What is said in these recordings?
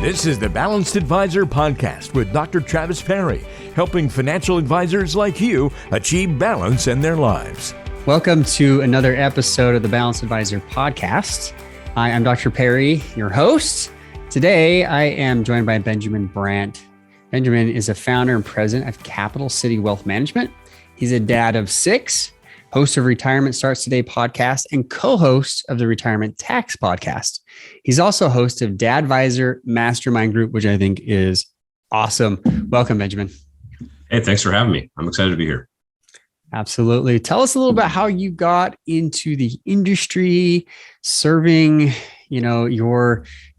This is the Balanced Advisor Podcast with Dr. Travis Perry, helping financial advisors like you achieve balance in their lives. Welcome to another episode of the Balanced Advisor Podcast. I am Dr. Perry, your host. Today, I am joined by Benjamin Brandt. Benjamin is a founder and president of Capital City Wealth Management. He's a dad of 6, host of Retirement Starts Today podcast, and co-host of the Retirement Tax podcast. He's also host of Dadvisor Mastermind Group, which I think is awesome. Welcome, Benjamin. Hey, thanks for having me. I'm excited to be here. Absolutely. Tell us a little bit how you got into the industry, serving,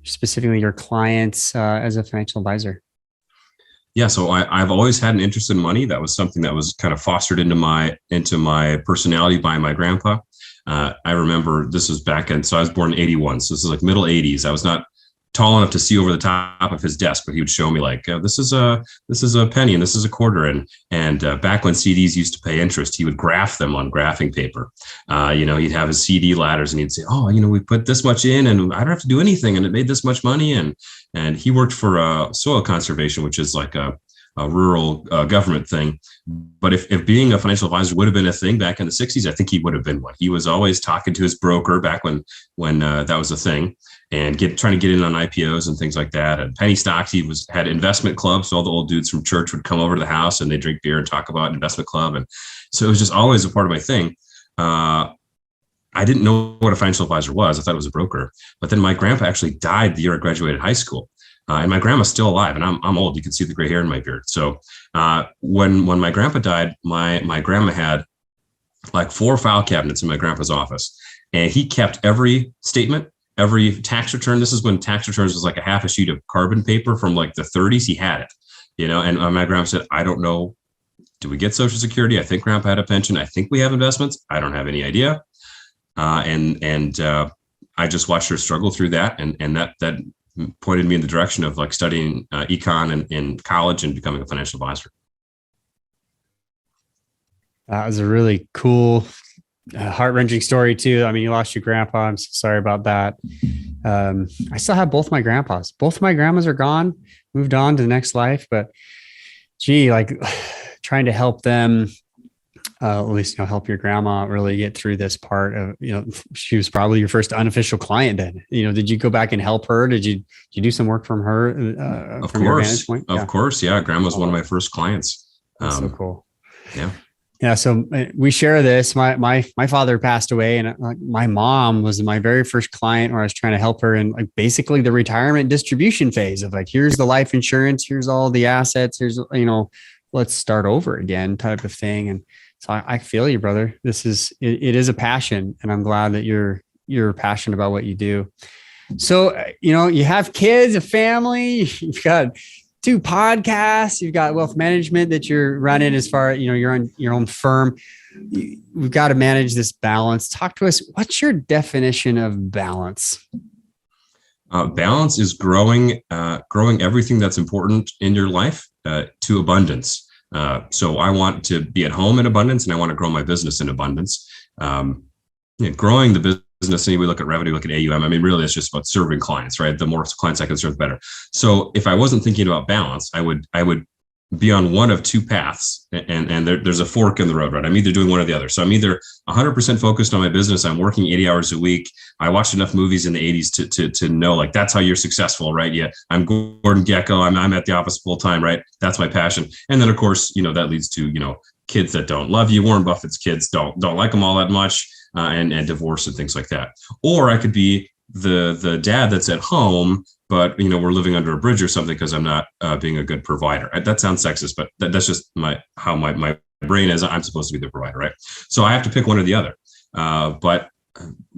specifically your clients as a financial advisor. Yeah, so I've always had an interest in money. That was something that was kind of fostered into my personality by my grandpa. I remember this was so I was born in 81. So this is like middle 80s. I was not tall enough to see over the top of his desk, but he would show me like, this is a penny and this is a quarter. And back when CDs used to pay interest, he would graph them on graphing paper. He'd have his CD ladders and he'd say, we put this much in and I don't have to do anything. And it made this much money. And he worked for soil conservation, which is like a rural government thing. But if being a financial advisor would have been a thing back in the 60s, I think he would have been one. He was always talking to his broker back when that was a thing, and trying to get in on IPOs and things like that. And penny stocks, he had investment clubs. So all the old dudes from church would come over to the house and they drink beer and talk about investment club. And so it was just always a part of my thing. I didn't know what a financial advisor was. I thought it was a broker. But then my grandpa actually died the year I graduated high school. And my grandma's still alive, and I'm old. You can see the gray hair in my beard. So when my grandpa died, my grandma had like 4 file cabinets in my grandpa's office, and he kept every statement, every tax return. This is when tax returns was like a half a sheet of carbon paper from like the 30s. He had it, and my grandma said, I don't know. Do we get Social Security? I think grandpa had a pension. I think we have investments. I don't have any idea. And I just watched her struggle through that, and that pointed me in the direction of like studying econ in college and becoming a financial advisor. That was a really cool, heart-wrenching story too. I mean, you lost your grandpa. I'm so sorry about that. I still have both my grandpas. Both of my grandmas are gone, moved on to the next life, but trying to help them, at least, help your grandma really get through this part of, she was probably your first unofficial client then. Did you go back and help her? Did you do some work from her? From your vantage point? Of course. Yeah. Grandma's one of my first clients. That's so cool. Yeah. Yeah. So we share this. My father passed away, and my mom was my very first client where I was trying to help her in like basically the retirement distribution phase of like, here's the life insurance, here's all the assets, here's, let's start over again type of thing. And so I feel you, brother. It is a passion, and I'm glad that you're passionate about what you do. So, you have kids, a family, you've got 2 podcasts, you've got wealth management that you're running as far, you're on your own firm. We've got to manage this balance. Talk to us. What's your definition of balance? Balance is growing everything that's important in your life to abundance. So I want to be at home in abundance, and I want to grow my business in abundance. Growing the business, and we look at revenue, look at AUM. I mean, really, it's just about serving clients, right? The more clients I can serve, the better. So if I wasn't thinking about balance, I would be on one of 2 paths, and there's a fork in the road, right? I'm either doing one or the other. So I'm either 100% focused on my business. I'm working 80 hours a week. I watched enough movies in the 80s to know like that's how you're successful, right? Yeah, I'm Gordon Gekko. I'm at the office full time, right? That's my passion. And then of course, that leads to kids that don't love you. Warren Buffett's kids don't like them all that much, and divorce and things like that. Or I could be the dad that's at home, but we're living under a bridge or something because I'm not being a good provider. That sounds sexist, but that's just how my brain is. I'm supposed to be the provider, right? So I have to pick one or the other. But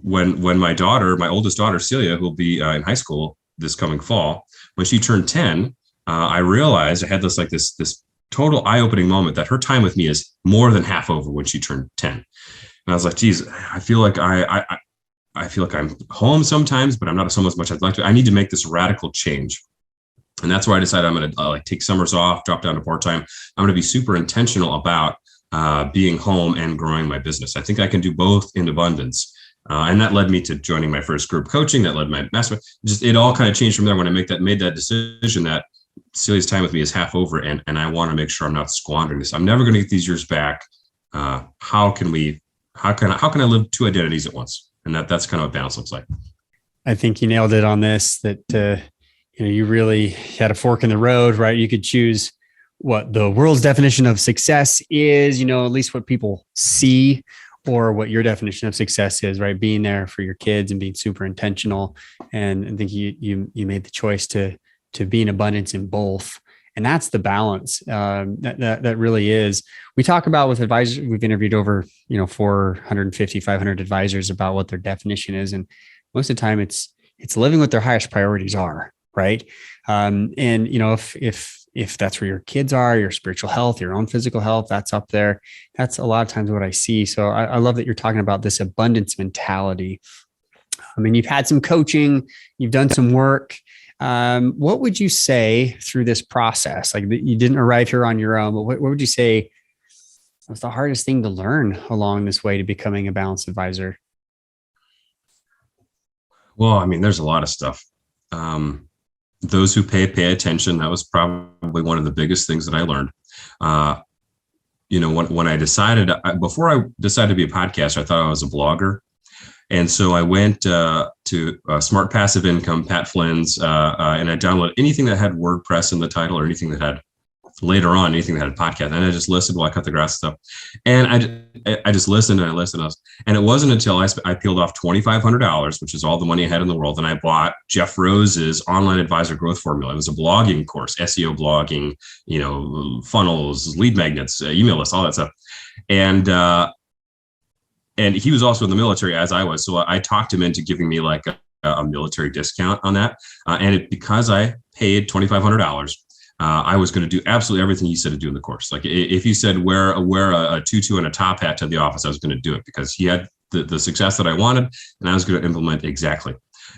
when my oldest daughter Celia, who will be in high school this coming fall, when she turned 10, I realized I had this total eye-opening moment that her time with me is more than half over when she turned 10. And I was like, geez, I feel like I feel like I'm home sometimes, but I'm not home as much as I'd like to. I need to make this radical change. And that's where I decided I'm going to take summers off, drop down to part-time. I'm going to be super intentional about being home and growing my business. I think I can do both in abundance. And that led me to joining my first group coaching. That led to my mastermind. Just it all kind of changed from there when I made that decision that Celia's time with me is half over, and I want to make sure I'm not squandering this. I'm never going to get these years back. How can I live two identities at once? And that's kind of what balance looks like. I think you nailed it on this, that, you really had a fork in the road, right? You could choose what the world's definition of success is, at least what people see, or what your definition of success is, right? Being there for your kids and being super intentional. And I think you made the choice to be in abundance in both. And that's the balance that really is. We talk about with advisors, we've interviewed over, 450, 500 advisors about what their definition is. And most of the time it's living what their highest priorities are. Right. And if that's where your kids are, your spiritual health, your own physical health, that's up there. That's a lot of times what I see. So I love that you're talking about this abundance mentality. I mean, you've had some coaching, you've done some work. What would you say through this process? Like, you didn't arrive here on your own, but what would you say was the hardest thing to learn along this way to becoming a balanced advisor? Well, I mean, there's a lot of stuff. Those who pay attention. That was probably one of the biggest things that I learned. When I decided, before I decided to be a podcaster, I thought I was a blogger. And so I went to Smart Passive Income, Pat Flynn's, and I downloaded anything that had WordPress in the title, or anything that had later on, anything that had a podcast. And I just listened while I cut the grass stuff. And I just listened and I listened. And it wasn't until I peeled off $2,500, which is all the money I had in the world. And I bought Jeff Rose's Online Advisor Growth Formula. It was a blogging course, SEO blogging, funnels, lead magnets, email lists, all that stuff. And he was also in the military, as I was. So I talked him into giving me like a military discount on that. Because I paid $2,500, I was going to do absolutely everything he said to do in the course. Like, if he said wear a tutu and a top hat to the office, I was going to do it, because he had the success that I wanted, and I was going to implement exactly.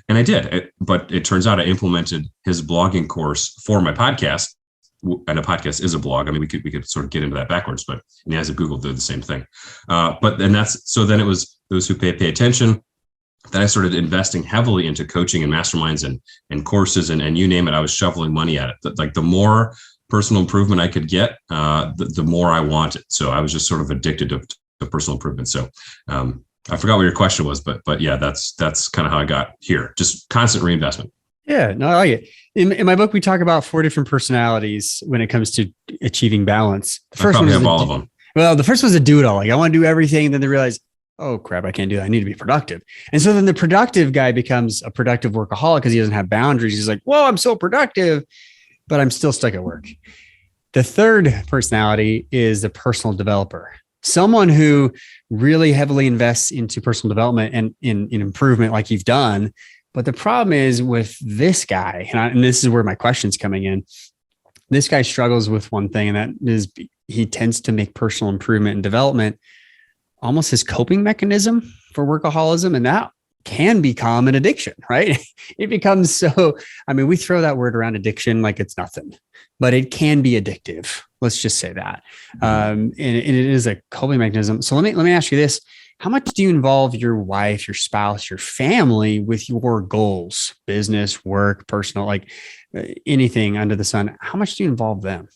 And I did. But it turns out I implemented his blogging course for my podcast. And a podcast is a blog. I mean, we could sort of get into that backwards, but as a Google, they're the same thing. Then it was those who pay attention. Then I started investing heavily into coaching and masterminds and courses and you name it. I was shoveling money at it. Like, the more personal improvement I could get, the more I wanted. So I was just sort of addicted to personal improvement. So I forgot what your question was, but yeah, that's kind of how I got here. Just constant reinvestment. Yeah, no, I like it. In my book, we talk about 4 different personalities when it comes to achieving balance. The first one is all of them. Well, the first was a do-it-all. Like, I want to do everything. And then they realize, oh crap, I can't do that. I need to be productive. And so then the productive guy becomes a productive workaholic because he doesn't have boundaries. He's like, whoa, I'm so productive, but I'm still stuck at work. The third personality is the personal developer. Someone who really heavily invests into personal development and in improvement, like you've done. But the problem is with this guy, and this is where my question's coming in. This guy struggles with one thing, and that is he tends to make personal improvement and development almost his coping mechanism for workaholism. And that can become an addiction, right? It becomes so, we throw that word around, addiction, like it's nothing, but it can be addictive. Let's just say that. And it is a coping mechanism. So let me ask you this. How much do you involve your wife, your spouse, your family with your goals, business, work, personal, like anything under the sun? How much do you involve them?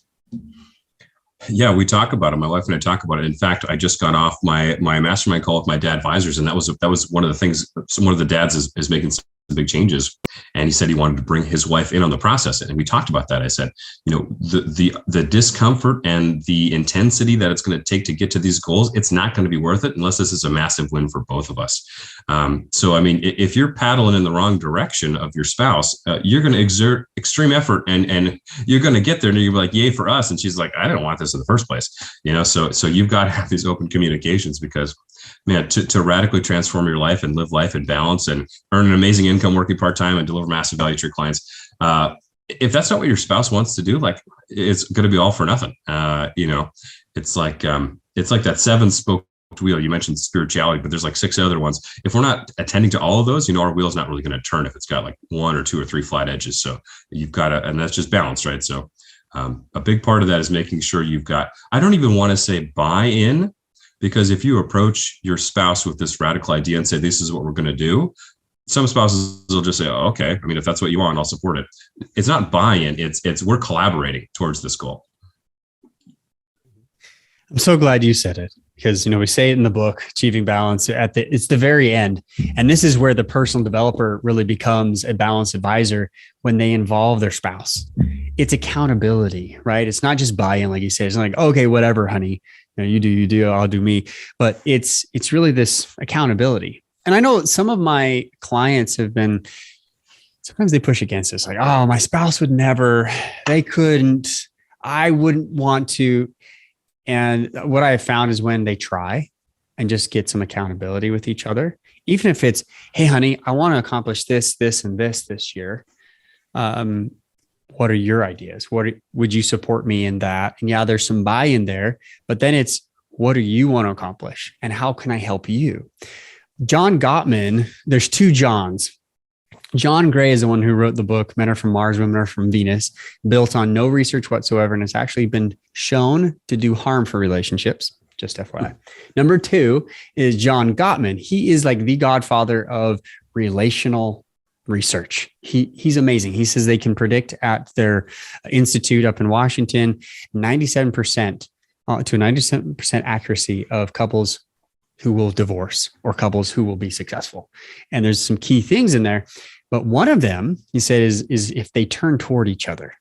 Yeah, we talk about it. My wife and I talk about it. In fact, I just got off my mastermind call with my dad advisors, and that was one of the things. One of the dads is making some big changes, and he said he wanted to bring his wife in on the process, and we talked about that. I said, the discomfort and the intensity that it's going to take to get to these goals, it's not going to be worth it unless this is a massive win for both of us. So, if you're paddling in the wrong direction of your spouse, you're going to exert extreme effort, and you're going to get there, and you're like, "Yay for us!" And she's like, "I didn't want this in the first place." So you've got to have these open communications, because, man, to radically transform your life and live life in balance and earn an amazing income working part-time and deliver massive value to your clients. If that's not what your spouse wants to do, like, it's going to be all for nothing. It's like that 7-spoke wheel. You mentioned spirituality, but there's like 6 other ones. If we're not attending to all of those, our wheel's not really going to turn if it's got like 1 or 2 or 3 flat edges. So you've got to, and that's just balance, right? So a big part of that is making sure you've got, I don't even want to say buy-in, Because if you approach your spouse with this radical idea and say, this is what we're going to do, some spouses will just say, oh, okay. I mean, if that's what you want, I'll support it. It's not buy-in. It's we're collaborating towards this goal. I'm so glad you said it, because, we say it in the book, Achieving Balance, it's the very end. And this is where the personal developer really becomes a balanced advisor, when they involve their spouse. It's accountability, right? It's not just buy-in, like you said. It's not like, okay, whatever, honey, you do, I'll do me. But it's really this accountability. And I know some of my clients sometimes they push against this, like, oh, my spouse would never, they couldn't, I wouldn't want to. And what I have found is when they try and just get some accountability with each other, even if it's, hey, honey, I want to accomplish this, and this year. What are your ideas? Would you support me in that? And yeah, there's some buy-in there, but then it's, what do you want to accomplish? And how can I help you? John Gottman, there's two Johns. John Gray is the one who wrote the book, Men Are From Mars, Women Are From Venus, built on no research whatsoever. And it's actually been shown to do harm for relationships, just FYI. Number two is John Gottman. He is like the godfather of relational research. He's amazing. He says they can predict at their institute up in Washington, 97% to 97% accuracy of couples who will divorce or couples who will be successful. And there's some key things in there. But one of them, he said, is if they turn toward each other,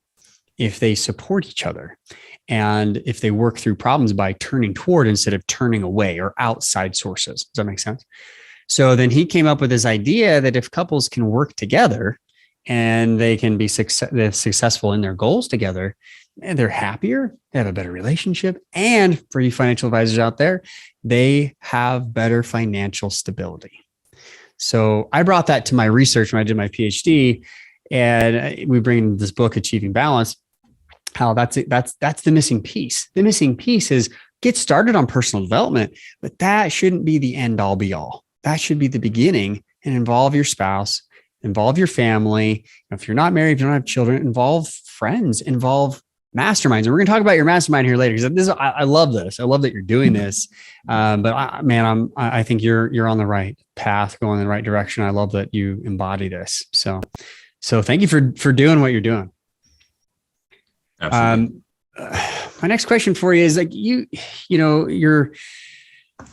if they support each other, and if they work through problems by turning toward instead of turning away, or outside sources. Does that make sense? So then he came up with this idea that if couples can work together and they can be successful in their goals together, and they're happier, they have a better relationship. And for you financial advisors out there, they have better financial stability. So I brought that to my research when I did my PhD, and we bring in this book, Achieving Balance, how that's the missing piece. The missing piece is get started on personal development, but that shouldn't be the end all be all. That should be the beginning, and involve your spouse, involve your family. If you're not married, if you don't have children, involve friends, involve masterminds. And we're going to talk about your mastermind here later, because I love this. I love that you're doing this. But I think you're on the right path, going in the right direction. I love that you embody this. So thank you for doing what you're doing. Absolutely. My next question for you is, like,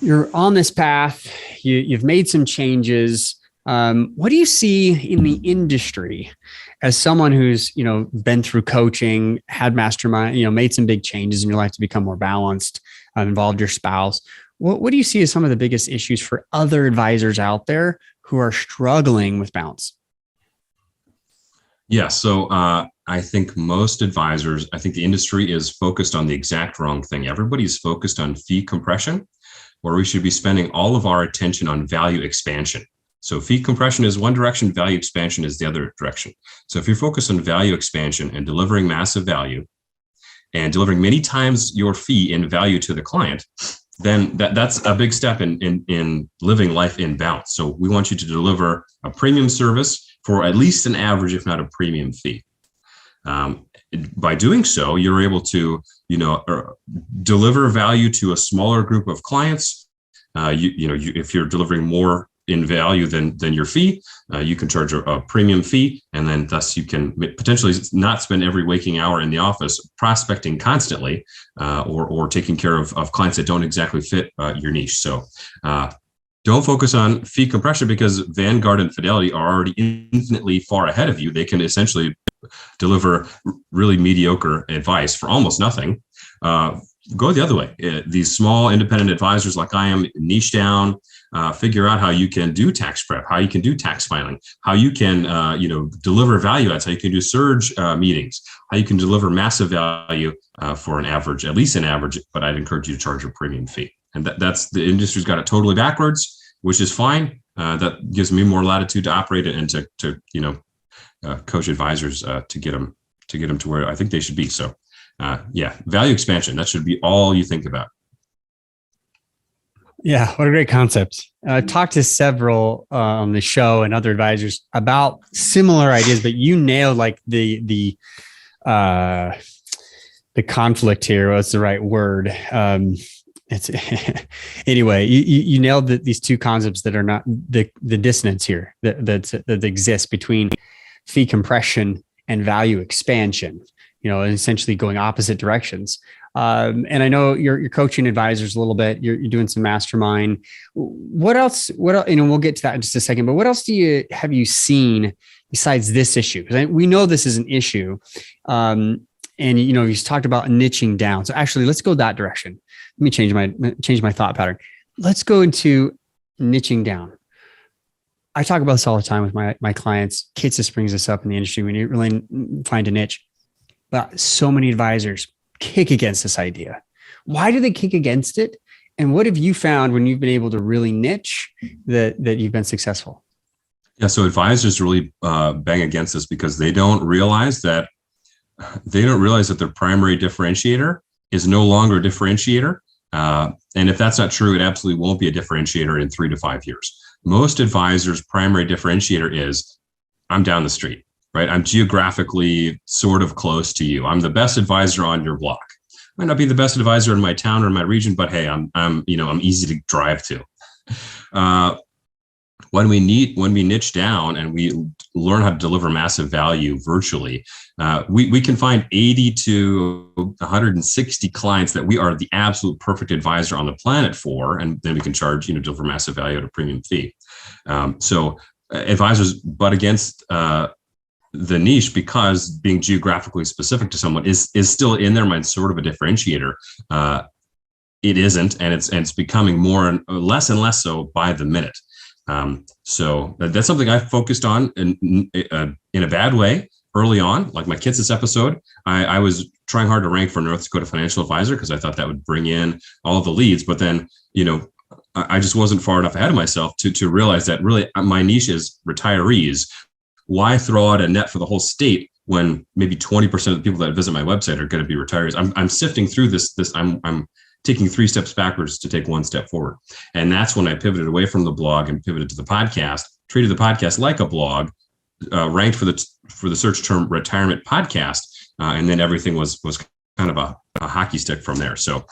you're on this path. You've made some changes. What do you see in the industry as someone who's, been through coaching, had mastermind, made some big changes in your life to become more balanced, involved your spouse? What do you see as some of the biggest issues for other advisors out there who are struggling with balance? Yeah. So I think most advisors, I think the industry is focused on the exact wrong thing. Everybody's focused on fee compression, where we should be spending all of our attention on value expansion. So fee compression is one direction, value expansion is the other direction. So if you're focused on value expansion and delivering massive value and delivering many times your fee in value to the client, then that's a big step in living life in balance. So we want you to deliver a premium service for at least an average, if not a premium fee. By doing so, you're able to, deliver value to a smaller group of clients. If you're delivering more in value than your fee, you can charge a premium fee, and then thus you can potentially not spend every waking hour in the office prospecting constantly, or taking care of clients that don't exactly fit your niche. So don't focus on fee compression, because Vanguard and Fidelity are already infinitely far ahead of you. They can essentially deliver really mediocre advice for almost nothing. Go the other way. These small independent advisors like I am, niche down, figure out how you can do tax prep, how you can do tax filing, how you can deliver value adds, how you can do surge meetings, how you can deliver massive value for at least an average, but I'd encourage you to charge a premium fee. And that's the industry's got it totally backwards, which is fine. That gives me more latitude to operate it and to coach advisors to get them to where I think they should be. So value expansion, that should be all you think about. Yeah, what a great concept. I talked to several on the show and other advisors about similar ideas, but you nailed like the conflict here. What's the right word? It's anyway, you nailed these two concepts that are not the dissonance here that exists between fee compression and value expansion, and essentially going opposite directions. And I know you're coaching advisors a little bit. You're doing some mastermind. What else? We'll get to that in just a second. But what else have you seen besides this issue? Because we know this is an issue. And you talked about niching down. So actually, let's go that direction. Let me change my thought pattern. Let's go into niching down. I talk about this all the time with my clients. Kate just brings this up in the industry when you really find a niche. But so many advisors kick against this idea. Why do they kick against it? And what have you found when you've been able to really niche that you've been successful? Yeah, so advisors really bang against this because they don't realize that their primary differentiator is no longer a differentiator. And if that's not true, it absolutely won't be a differentiator in 3 to 5 years. Most advisors' primary differentiator is I'm down the street, right? I'm geographically sort of close to you. I'm the best advisor on your block. Might not be the best advisor in my town or in my region, but hey, I'm easy to drive to. When we niche down and we learn how to deliver massive value virtually, we can find 80 to 160 clients that we are the absolute perfect advisor on the planet for, and then we can charge, deliver massive value at a premium fee. So advisors butt against the niche because being geographically specific to someone is still in their mind sort of a differentiator. It isn't, and it's becoming more and less so by the minute. So that's something I focused on in a bad way early on. Like my Kitsis episode, I was trying hard to rank for North Dakota Financial Advisor because I thought that would bring in all of the leads. But then, I just wasn't far enough ahead of myself to realize that really my niche is retirees. Why throw out a net for the whole state when maybe 20% of the people that visit my website are going to be retirees? I'm sifting through this. I'm taking 3 steps backwards to take 1 step forward. And that's when I pivoted away from the blog and pivoted to the podcast, treated the podcast like a blog, ranked for the search term retirement podcast. And then everything was kind of a hockey stick from there. So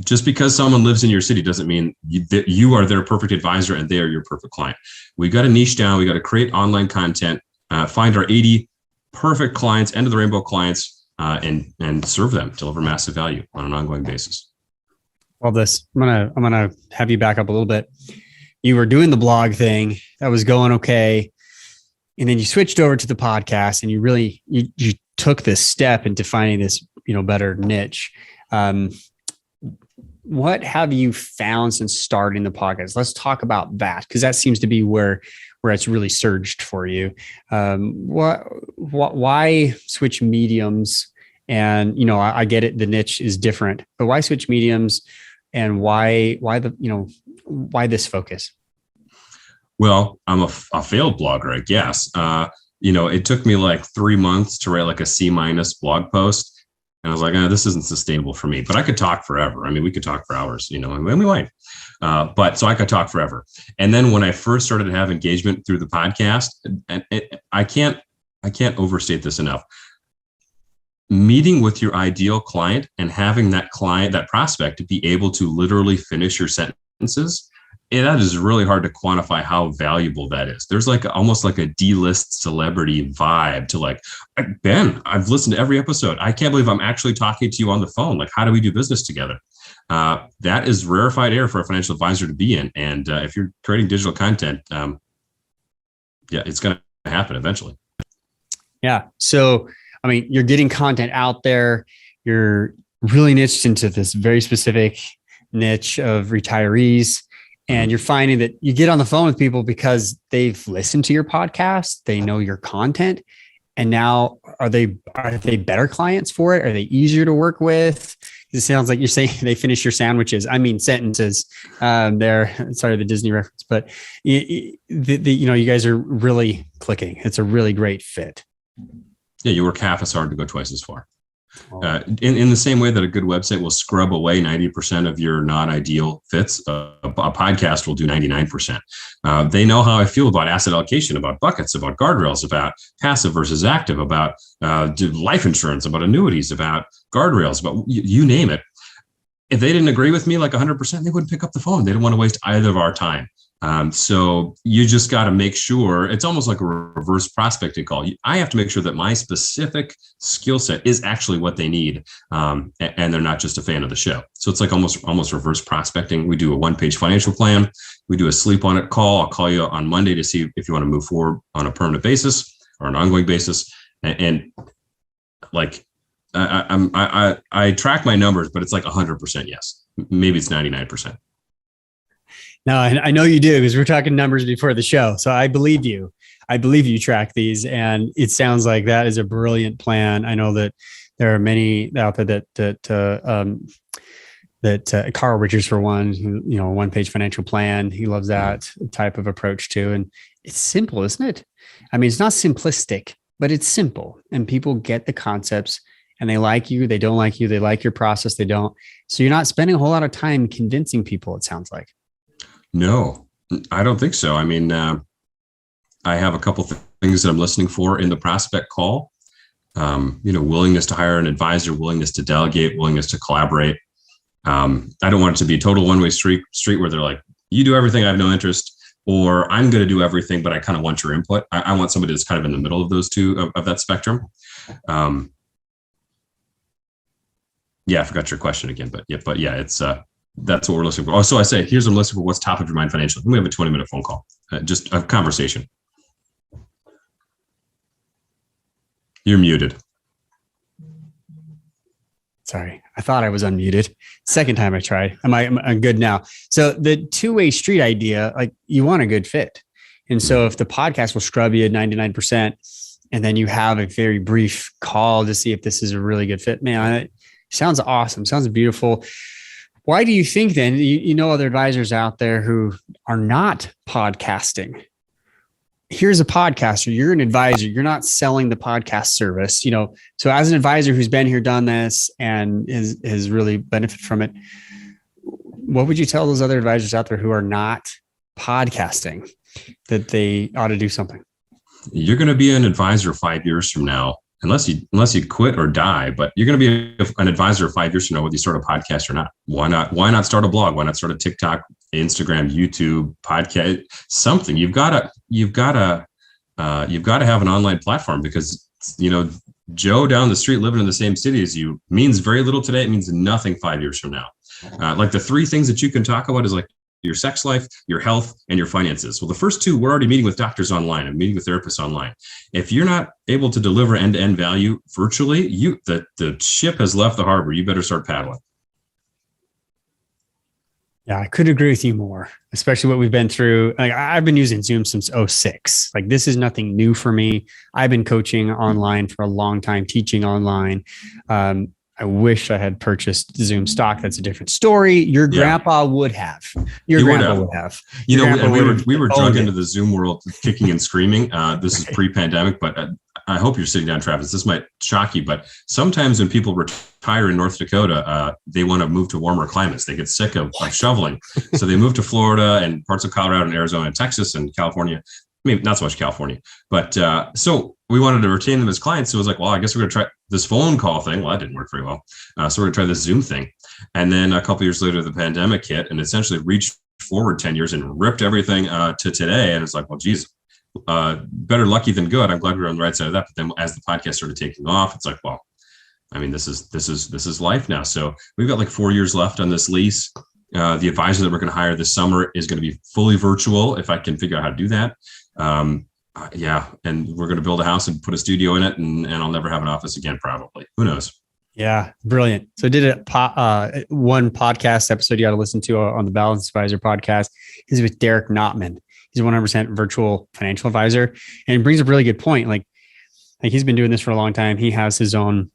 just because someone lives in your city doesn't mean that you are their perfect advisor and they are your perfect client. We got to niche down. We got to create online content, find our 80 perfect clients, end of the rainbow clients, and serve them, deliver massive value on an ongoing basis. Love this. I'm gonna have you back up a little bit. You were doing the blog thing that was going okay, and then you switched over to the podcast, and you took this step into finding this better niche. What have you found since starting the podcast? Let's talk about that because that seems to be where it's really surged for you. Why switch mediums? And, I get it. The niche is different, but why switch mediums and why this focus? Well, I'm a failed blogger, I guess. It took me like 3 months to write like a C- blog post. And I was like, this isn't sustainable for me, but I could talk forever. I mean, we could talk for hours, and we might. So I could talk forever. And then when I first started to have engagement through the podcast, and I can't overstate this enough. Meeting with your ideal client and having that prospect to be able to literally finish your sentences, that is really hard to quantify how valuable that is. There's almost like a D-list celebrity vibe to Ben, I've listened to every episode. I can't believe I'm actually talking to you on the phone. How do we do business together? That is rarefied air for a financial advisor to be in. And if you're creating digital content, it's going to happen eventually. Yeah. So, you're getting content out there. You're really niched into this very specific niche of retirees. And you're finding that you get on the phone with people because they've listened to your podcast, they know your content. And now are they better clients for it? Are they easier to work with? It sounds like you're saying they finish your sandwiches. Sentences there. Sorry, the Disney reference, but you guys are really clicking. It's a really great fit. Yeah, you work half as hard to go twice as far. In the same way that a good website will scrub away 90% of your non-ideal fits, a podcast will do 99%. They know how I feel about asset allocation, about buckets, about guardrails, about passive versus active, about life insurance, about annuities, about guardrails, about you name it. if they didn't agree with me like 100%, they wouldn't pick up the phone. They don't want to waste either of our time. So you just got to make sure, it's almost like a reverse prospecting call. I have to make sure that my specific skill set is actually what they need. And they're not just a fan of the show. So it's like almost reverse prospecting. We do a 1-page financial plan. We do a sleep on it call. I'll call you on Monday to see if you want to move forward on a permanent basis or an ongoing basis. And like, I track my numbers, but it's like 100% yes. Maybe it's 99%. No, I know you do, because we're talking numbers before the show. So I believe you. I believe you track these, and it sounds like that is a brilliant plan. I know that there are many out there that Carl Richards, for one, who, 1-page financial plan. He loves that type of approach too. And it's simple, isn't it? I mean, it's not simplistic, but it's simple, and people get the concepts, and they like you, they don't like you, they like your process, they don't. So you're not spending a whole lot of time convincing people, it sounds like. No, I don't think so. I mean, I have a couple things that I'm listening for in the prospect call. Willingness to hire an advisor, willingness to delegate, willingness to collaborate. I don't want it to be a total one-way street where they're like, you do everything, I have no interest, or I'm going to do everything, but I kind of want your input. I want somebody that's kind of in the middle of those two of that spectrum. Yeah, I forgot your question again, but yeah, it's that's what we're listening for. Oh, so I say, here's what I'm listening for. What's top of your mind financially? We have a 20-minute phone call, just a conversation. You're muted. Sorry, I thought I was unmuted. Second time I tried. I'm good now. So the two-way street idea, like, you want a good fit. And so if the podcast will scrub you at 99%, and then you have a very brief call to see if this is a really good fit, man, it sounds awesome. Sounds beautiful. Why do you think then, you know other advisors out there who are not podcasting? Here's a podcaster, you're an advisor, you're not selling the podcast service, So as an advisor who's been here, done this, and has really benefited from it, what would you tell those other advisors out there who are not podcasting that they ought to do something? You're going to be an advisor 5 years from now, unless you quit or die, but you're going to be an advisor 5 years from now, whether you start a podcast or not. Why not start a blog? Why not start a TikTok, Instagram, YouTube, podcast, something? You've got to have an online platform, because, Joe down the street living in the same city as you means very little today. It means nothing 5 years from now. Like the three things that you can talk about is like your sex life, your health, and your finances. Well, the first two, we're already meeting with doctors online and meeting with therapists online. If you're not able to deliver end-to-end value virtually, the ship has left the harbor. You better start paddling. Yeah, I couldn't agree with you more, especially what we've been through. Like, I've been using Zoom since 2006. Like, this is nothing new for me. I've been coaching online for a long time, teaching online. I wish I had purchased Zoom stock. That's a different story. Your grandpa would have. Your grandpa would have. We were drug into the Zoom world, kicking and screaming. This is pre-pandemic, but I hope you're sitting down, Travis. This might shock you, but sometimes when people retire in North Dakota, they want to move to warmer climates. They get sick of shoveling. So they move to Florida and parts of Colorado and Arizona and Texas and California. Maybe not so much California, but so we wanted to retain them as clients. So it was like, well, I guess we're going to try this phone call thing. Well, that didn't work very well. So we're going to try this Zoom thing. And then a couple of years later, the pandemic hit and essentially reached forward 10 years and ripped everything to today. And it's like, well, geez, better lucky than good. I'm glad we were on the right side of that. But then as the podcast started taking off, it's like, well, I mean, this is life now. So we've got like 4 years left on this lease. The advisor that we're going to hire this summer is going to be fully virtual, if I can figure out how to do that. And we're going to build a house and put a studio in it, and I'll never have an office again, probably. Who knows? Yeah, brilliant. So I did one podcast episode you got to listen to on the Balance Advisor podcast. He's with Derek Notman. He's a 100% virtual financial advisor, and brings up a really good point. Like he's been doing this for a long time. He has his own,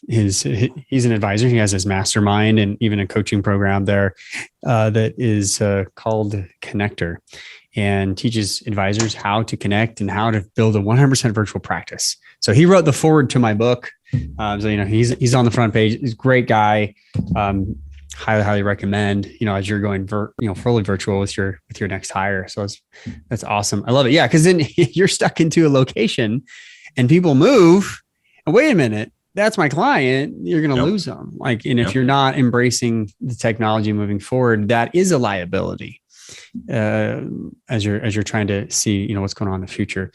he's an advisor. He has his mastermind and even a coaching program there that is called Connector, and teaches advisors how to connect and how to build a 100% virtual practice. So he wrote the foreword to my book. He's on the front page. He's a great guy. Highly recommend, as you're going fully virtual with your next hire. So that's awesome. I love it. Yeah. Cause then you're stuck into a location and people move and wait a minute, that's my client, you're going to lose them. Like, and if you're not embracing the technology moving forward, that is a liability as you're trying to see, what's going on in the future.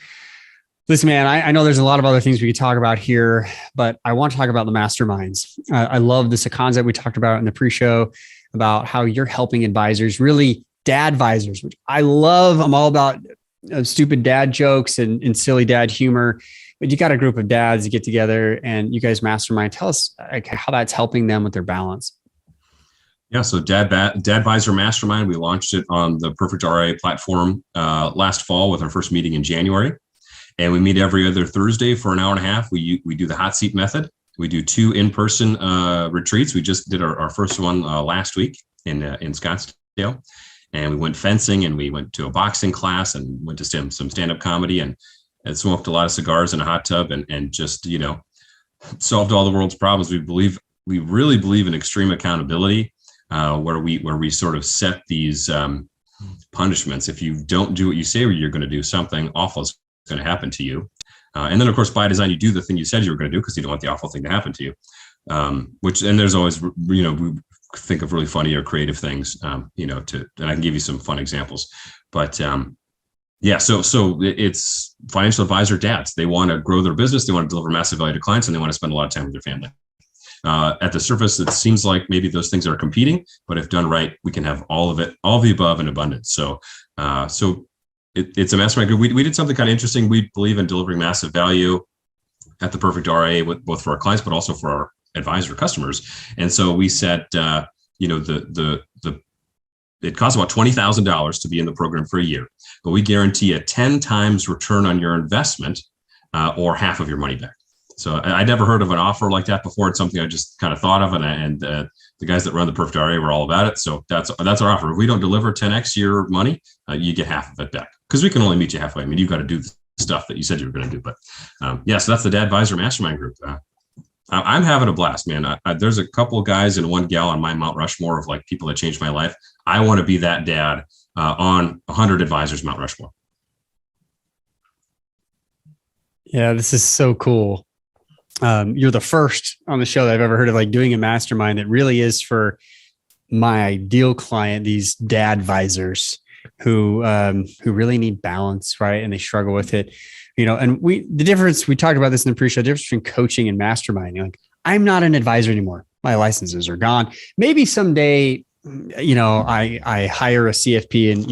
Listen, man, I know there's a lot of other things we could talk about here, but I want to talk about the masterminds. I love this concept we talked about in the pre-show about how you're helping advisors, really dad advisors, which I love. I'm all about stupid dad jokes and silly dad humor. But you got a group of dads get together and you guys mastermind. Tell us how that's helping them with their balance. Yeah, so Dad Advisor Mastermind, we launched it on the Perfect RIA platform last fall with our first meeting in January. And we meet every other Thursday for an hour and a half. We do the hot seat method. We do 2 in-person retreats. We just did our first one last week in Scottsdale. And we went fencing and we went to a boxing class and went to some stand-up comedy and smoked a lot of cigars in a hot tub and just, solved all the world's problems. We really believe in extreme accountability, where we sort of set these punishments. If you don't do what you say you're going to do, something awful is going to happen to you. And then of course, by design, you do the thing you said you were going to do because you don't want the awful thing to happen to you. And there's always, we think of really funny or creative things, and I can give you some fun examples, but so it's financial advisor dads. They want to grow their business. They want to deliver massive value to clients and they want to spend a lot of time with their family. At the surface, it seems like maybe those things are competing, but if done right, we can have all of it, all of the above in abundance. So it's a mastermind group. We did something kind of interesting. We believe in delivering massive value at the Perfect RIA, both for our clients, but also for our advisor customers. And so we set, it costs about $20,000 to be in the program for a year, but we guarantee a 10 times return on your investment or half of your money back. So I'd never heard of an offer like that before. It's something I just kind of thought of, and the guys that run the Perfect RIA were all about it. So that's our offer. If we don't deliver 10x your money, you get half of it back because we can only meet you halfway. I mean, you've got to do the stuff that you said you were going to do. But so that's the Dad Advisor Mastermind group. I'm having a blast, man. There's a couple of guys and one gal on my Mount Rushmore of like people that changed my life. I want to be that dad on 100 advisors Mount Rushmore. Yeah, this is so cool. You're the first on the show that I've ever heard of like doing a mastermind that really is for my ideal client, these dad advisors who really need balance, right? And they struggle with it. And the difference, we talked about this in the pre-show, the difference between coaching and masterminding. Like, I'm not an advisor anymore. My licenses are gone. Maybe someday, I hire a CFP and,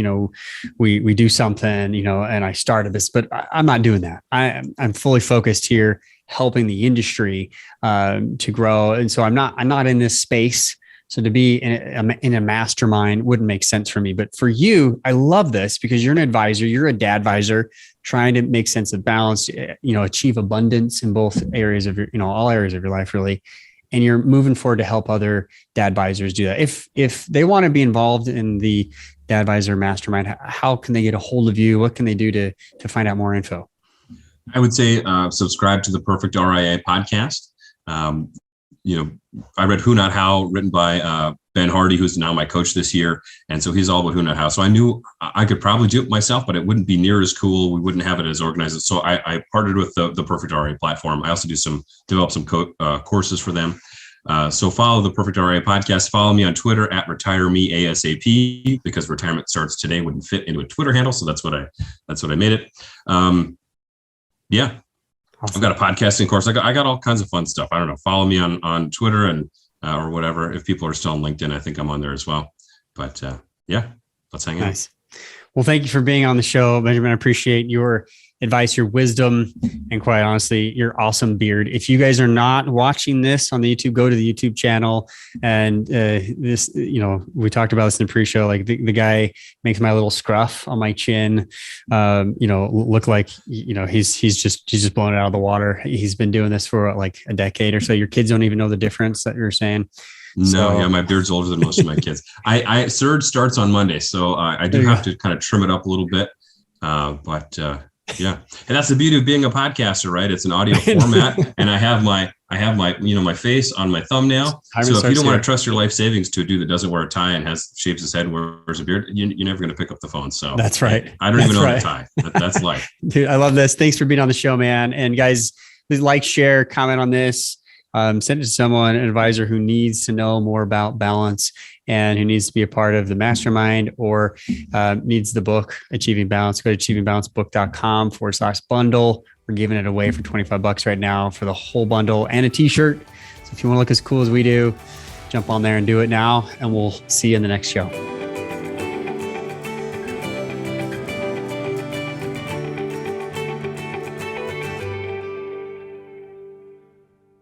we do something, and I start a business, but I'm not doing that. I'm fully focused here, helping the industry to grow. And so I'm not in this space. So to be in a mastermind wouldn't make sense for me. But for you, I love this because you're an advisor, you're a dad advisor trying to make sense of balance, achieve abundance in both areas of your, all areas of your life, really. And you're moving forward to help other dad advisors do that. If they want to be involved in the Dad Advisor Mastermind, how can they get a hold of you? What can they do to find out more info? I would say subscribe to the Perfect RIA podcast. I read Who Not How, written by Ben Hardy, who's now my coach this year. And so he's all about who not how. So I knew I could probably do it myself, but it wouldn't be near as cool. We wouldn't have it as organized. So I partnered with the Perfect RIA platform. I also develop some courses for them. So follow the Perfect RIA podcast. Follow me on Twitter at RetireMeASAP, because retirement starts today wouldn't fit into a Twitter handle. So that's what I made it. Yeah. Awesome. I've got a podcasting course. I got all kinds of fun stuff. I don't know. Follow me on Twitter and or whatever. If people are still on LinkedIn, I think I'm on there as well. But let's hang out. Nice. Well, thank you for being on the show, Benjamin. I appreciate your advice, your wisdom, and quite honestly, your awesome beard. If you guys are not watching this on the YouTube, go to the YouTube channel. And this, we talked about this in the pre-show. Like the guy makes my little scruff on my chin, look like he's just blowing it out of the water. He's been doing this for like a decade or so. Your kids don't even know the difference that you're saying. No, my beard's older than most of my kids. Surge starts on Monday, so I do have to kind of trim it up a little bit. Yeah. And that's the beauty of being a podcaster, right? It's an audio format, and I have my my face on my thumbnail. So if you don't want to trust your life savings to a dude that doesn't wear a tie and shaves his head and wears a beard, you're never going to pick up the phone. So that's right. I don't even own a tie. That's life. Dude, I love this. Thanks for being on the show, man. And guys, please like, share, comment on this. Send it to someone, an advisor who needs to know more about balance and who needs to be a part of the mastermind or needs the book, Achieving Balance. Go to achievingbalancebook.com/bundle. We're giving it away for $25 right now for the whole bundle and a t-shirt. So if you want to look as cool as we do, jump on there and do it now, and we'll see you in the next show.